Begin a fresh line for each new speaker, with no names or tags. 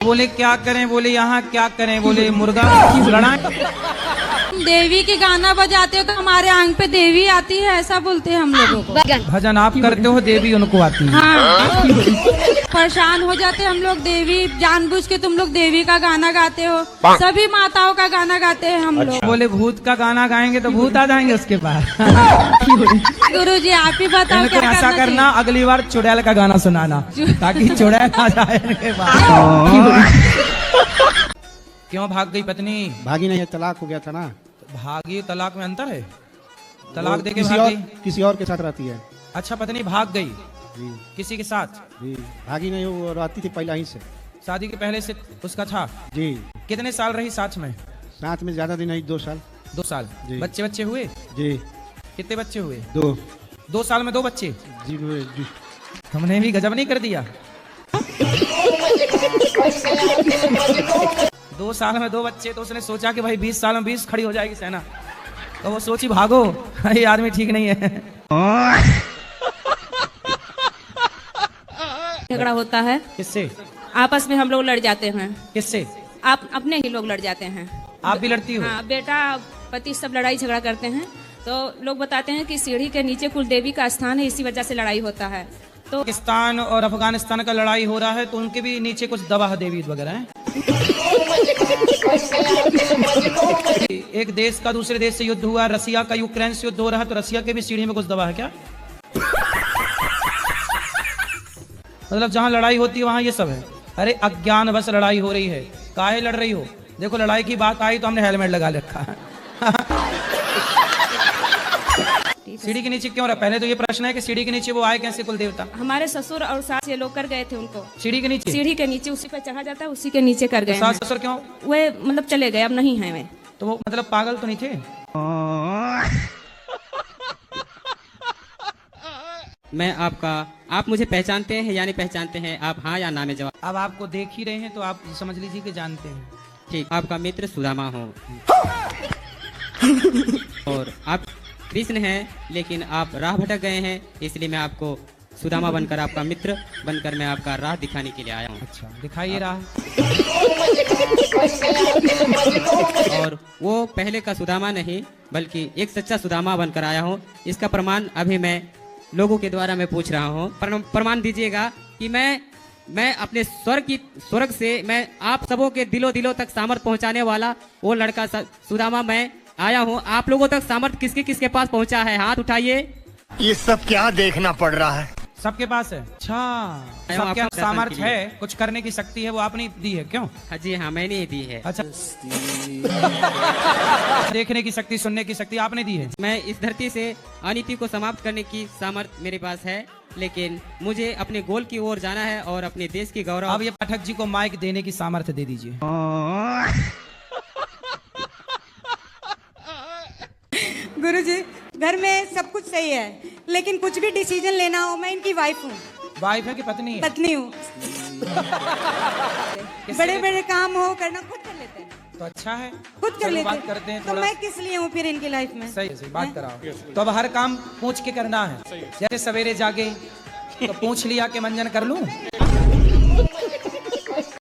बोले क्या करें, बोले यहाँ क्या करें, बोले मुर्गा लड़ाएं।
देवी के गाना बजाते हो तो हमारे आंग पे देवी आती है, ऐसा बोलते हैं हम लोगों को।
भजन आप करते हो, देवी उनको आती है।
हाँ परेशान हो जाते हम लोग, देवी जानबूझ के तुम लोग देवी का गाना गाते हो, सभी माताओं का गाना गाते हैं हम लोग।
बोले भूत का गाना गाएंगे तो भूत आ जाएंगे उसके बाद।
गुरुजी आप ही बताओ
इनको
क्या
ऐसा करना, अगली बार चुड़ैल का गाना सुनाना ताकि चुड़ैल आ जाए इनके बाद। क्यों भाग गई पत्नी?
भागी नहीं है, तलाक हो गया था ना।
भागी तलाक में अंतर है? तलाक देके
किसी
भाग
और
गई?
किसी और के साथ रहती है
अच्छा पत्नी भाग गई
जी।
किसी के साथ?
जी भागी नहीं, वो रहती थी पहले ही से
शादी के पहले से उसका था?
जी।
कितने साल रही साथ में?
साथ में ज्यादा दिन नहीं, 2 साल।
2 साल।
जी।
बच्चे हुए?
जी
कितने बच्चे हुए?
2।
2 साल में 2 बच्चे?
जी जी।
हमने भी गजब नहीं कर दिया। 2 साल में 2 बच्चे, तो उसने सोचा कि भाई 20 साल में 20 खड़ी हो जाएगी सेना, तो वो सोची भागो, ये आदमी ठीक नहीं है।
झगड़ा होता है
किससे?
आपस में, हम लोग लड़ जाते हैं।
किससे?
आप अपने ही लोग लड़ जाते हैं।
आप भी लड़ती हो?
हाँ, बेटा पति सब लड़ाई झगड़ा करते हैं, तो लोग बताते हैं कि सीढ़ी के नीचे कुल देवी का स्थान है, इसी वजह से लड़ाई होता है। तो
पाकिस्तान और अफगानिस्तान का लड़ाई हो रहा है तो उनके भी नीचे कुछ दवा देवी वगैरह है। एक देश का दूसरे देश से युद्ध हुआ, रसिया का यूक्रेन से युद्ध हो रहा है, तो रसिया के भी सीढ़ी में कुछ दवा है क्या? मतलब जहाँ लड़ाई होती है वहाँ ये सब है। अरे अज्ञान बस लड़ाई हो रही है, काहे लड़ रही हो? देखो लड़ाई की बात आई तो हमने हेलमेट लगा रखा है। सीढ़ी के नीचे क्यों रहा? पहले तो ये प्रश्न है कि सीढ़ी के नीचे वो आए कैसे कुल देवता?
हमारे ससुर और सास ये लोग कर गए थे उनको
सीढ़ी के नीचे?
सीढ़ी के नीचे, उसी पे चढ़ा जाता है, उसी के नीचे कर गए हैं।
सास ससुर क्यों?
वे मतलब चले गए, अब नहीं है वे।
तो वो मतलब पागल तो नहीं थे?
मैं आपका, आप मुझे पहचानते हैं या नहीं पहचानते हैं? आप हाँ या ना में जवाब।
अब आपको देख ही रहे हैं तो आप समझ लीजिए कि जानते हैं।
ठीक, आपका मित्र सुदामा हो और आप कृष्ण हैं, लेकिन आप राह भटक गए हैं, इसलिए मैं आपको सुदामा बनकर, आपका मित्र बनकर मैं आपका राह दिखाने के लिए आया हूँ।
अच्छा दिखाइए राह।
और वो पहले का सुदामा नहीं बल्कि एक सच्चा सुदामा बनकर आया हूँ। इसका प्रमाण अभी मैं लोगों के द्वारा मैं पूछ रहा हूँ। प्रमाण दीजिएगा कि मैं अपने स्वर्ग से मैं आप सबों के दिलों तक सामर्थ पहुँचाने वाला वो लड़का सुदामा मैं आया हूँ। आप लोगों तक सामर्थ किसके पास पहुँचा है? हाथ उठाइए।
ये सब क्या देखना पड़ रहा है?
सबके पास है। अच्छा सबके पास सामर्थ्य है, कुछ करने की शक्ति है, वो आपने दी है क्यों?
हाँ जी हाँ, मैंने ही दी है।
अच्छा देखने की शक्ति, सुनने की शक्ति आपने दी है।
मैं इस धरती से अनीति को समाप्त करने की सामर्थ्य मेरे पास है, लेकिन मुझे अपने गोल की ओर जाना है और अपने देश की गौरव।
अब ये पाठक जी को माइक देने की सामर्थ्य दे दीजिए।
गुरुजी घर में सब कुछ सही है, लेकिन कुछ भी डिसीजन लेना हो, मैं इनकी वाइफ हूँ।
वाइफ है कि पत्नी है?
पत्नी हूँ। बड़े बड़े काम हो करना खुद कर लेते हैं।
तो अच्छा है,
खुद कर लेते
बात करते हैं
तो
थोड़ा।
मैं किस लिए हूँ फिर इनकी लाइफ में?
सही सही बात कराओ। तो अब हर काम पूछ के करना है। जैसे सवेरे जागे तो पूछ लिया कि मंजन कर लूं,